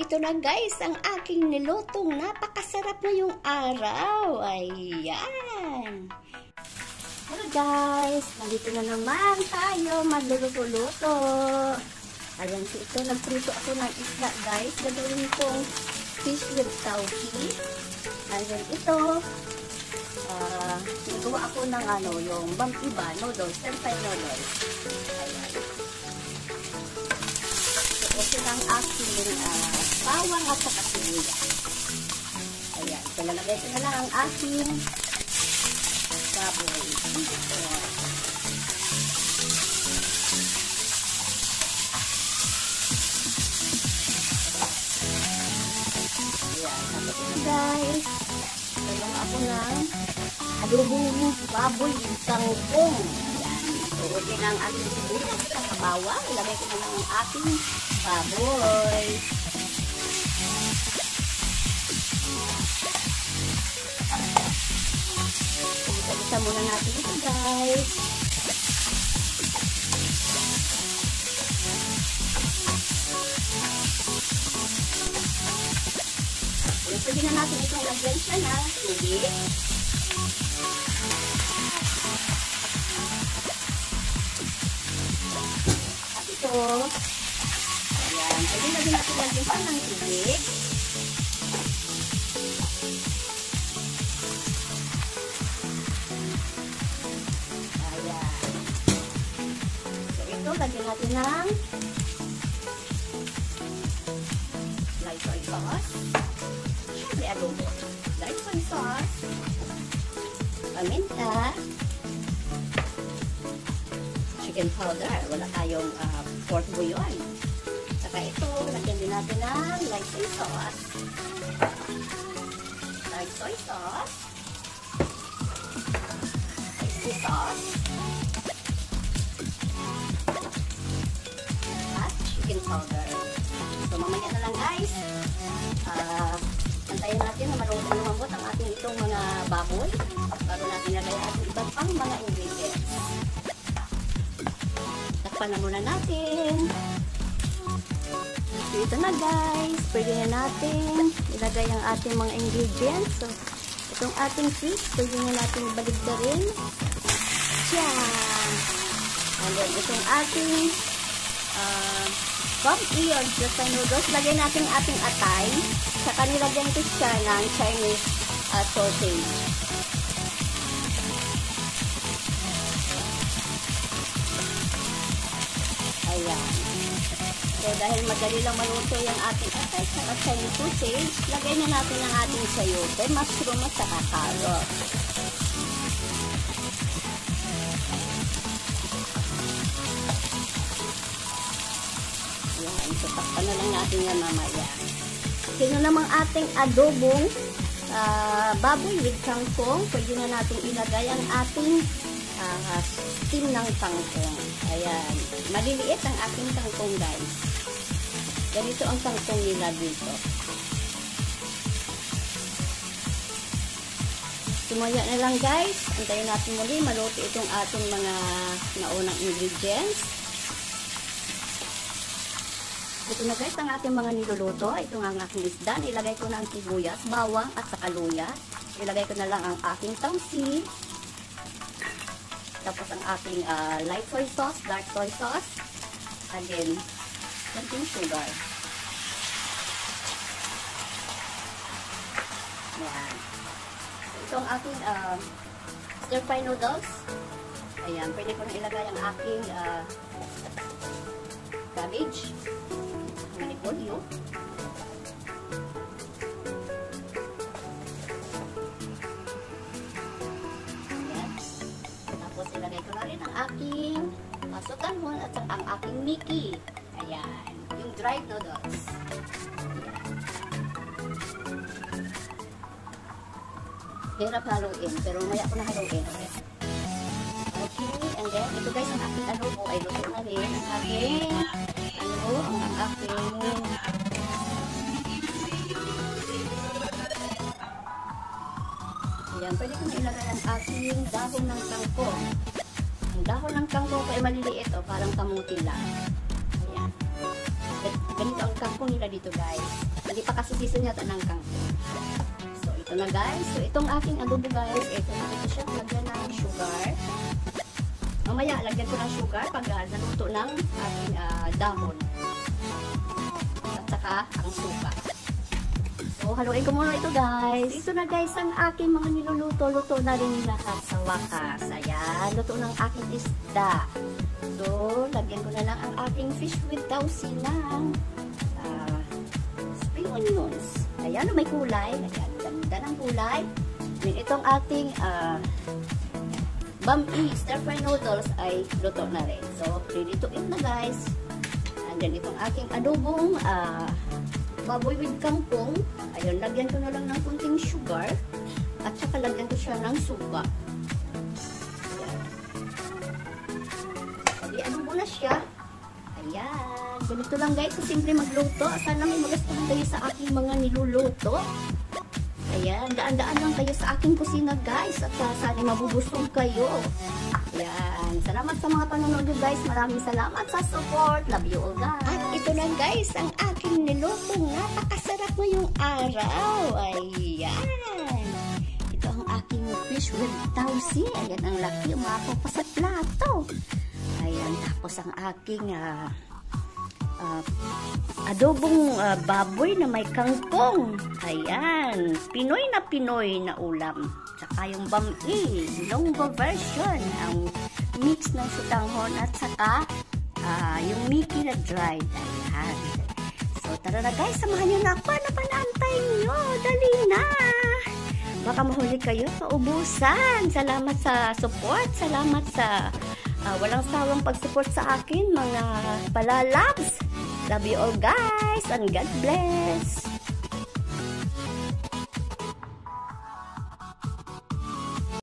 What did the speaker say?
ito na guys, ang aking nilutong napakasarap ngayong araw. Ayan. Hello guys, nandito na naman tayo magluluto-luto. Ayan, so ito, nagprito ako ng isda guys. Gagawin kong fish with tauki. Ayan, ito, nagawa ako ng yung bampiba noodles, tempeh noodles. Ayan. So, ito ang aking bawang at saka sibuyas. Ayan, so lalagay ko na lang ang aking baboy. Ayan, tapos ito guys, lalagyan ako ng adobong baboy yung kangkong. Ayan, so okay na ang ating sibuyas at bawang. Ilagay ko na lang ang ating baboy. Isa muna natin ito guys. Pwede na natin itong lagyan siya ng tubig. At ito, ayan, pwede na din natin lagyan siya ng tubig. Lagyan natin ng light soy sauce. Siyempre, adobo. Light soy sauce. Paminta. Chicken powder. Wala tayong pork bouillon. Saka ito, lagyan din natin ng light soy sauce. Light soy sauce. Spicy sauce. Chicken powder. So, mamaya na lang guys. Antayin natin na malambot ang ating itong mga baboy bago natin lagay ating ibang pang mga ingredients. Takpan na muna natin. So, ito na guys. Pwede na natin ilagay ang ating mga ingredients. So, itong ating fish, pwede na natin ibaligtarin. Tiyan! And then, itong ating bumpy or just noodles, lagay natin ating atay. Saka nilagyan ko siya ng Chinese sausage. Ayan. So, dahil madali lang maluto yung ating atay saka Chinese sausage, lagay na natin ang ating sayote, mushroom at saka carrot. So, takpan na lang natin yan mamaya. Sino namang ating adobong baboy with kangkong, pwede na natin ilagay ang ating steam ng kangkong. Ayan. Maliliit ang ating kangkong guys. Ganito ang kangkong nila dito. Sumaya na lang guys. Antayin natin muli maluto itong ating mga naunang ingredients. Ito na guys ang ating mga niluluto. Ito nga ang aking isda. Ilagay ko na ang sibuyas, bawang at saka luya. Ilagay ko na lang ang aking tausi. Tapos ang aking light soy sauce, dark soy sauce. And then, konting sugar. Ayan. Ito ang aking stir-fry noodles. Ayan. Pwede ko na ilagay ang aking cabbage. Manipolyo. Ayan. Tapos ilagay ko na rin ang aking pasukanhon at saka ang aking Mickey. Ayan. Yung dried noodles. Ayan. Hirap haluin, pero maya ko na haluin. Okay, and then ito guys ang aking adobo ay luto na rin ang aking ang aking ayan, pwede ko na ilagay ang aking dahon ng kangkong. Ang dahon ng kangkong ay maliliit o parang kamuti lang. Ayan. ganito ang kangkong nila dito guys. Hindi pa kasi season yata ng kangkong. So ito na guys. So itong aking adobo guys, ito na ito siya. Lagyan ng sugar. Mamaya lagyan ko ng sugar pag naluto ng aking dahon. At saka ang suka. So haluin ko muna ito guys. Ito na guys ang aking mga niluluto. Luto na rin lahat sa wakas. Ayan, luto ng aking isda. So, lagyan ko na lang ang aking fish with tausi ng spring onions. Ayan, may kulay. Ayan, ganda ng kulay. Then, itong ating bami stir-fry noodles ay luto na rin. So, ready to eat na guys. And then, itong aking adobong baboy with kangkong. Ayun, lagyan ko na lang ng kunting sugar. At saka lagyan ko siya ng suka. Adobo na siya. Ayan. Ganito lang guys. So, simple magluto. Sana may magustuhan kayo sa aking mga niluluto. Ayan. Daan-daan lang kayo sa aking kusina guys. At sana mabubusog kayo. Ayan. Salamat sa mga panonood guys. Maraming salamat sa support. Love you all guys. At ito na guys ang aking nilutong napakasarap ngayong araw. Ayan. Ito ang aking fish with tausi. Ayan ang laki. Umapaw pa sa plato. Ayan, tapos ang aking adobong baboy na may kangkong. Ayan, Pinoy na ulam. Saka yung bami, longgo version, ang mix ng sutanghon at saka yung Mickey na dried. Ayan. So, tara na guys, samahan nyo na ako. Ano pa naantay nyo? Dali na! Baka mahuli kayo sa ubusan. Salamat sa support. Salamat sa walang sawang pag-support sa akin, mga palalabs. Love you all guys and God bless.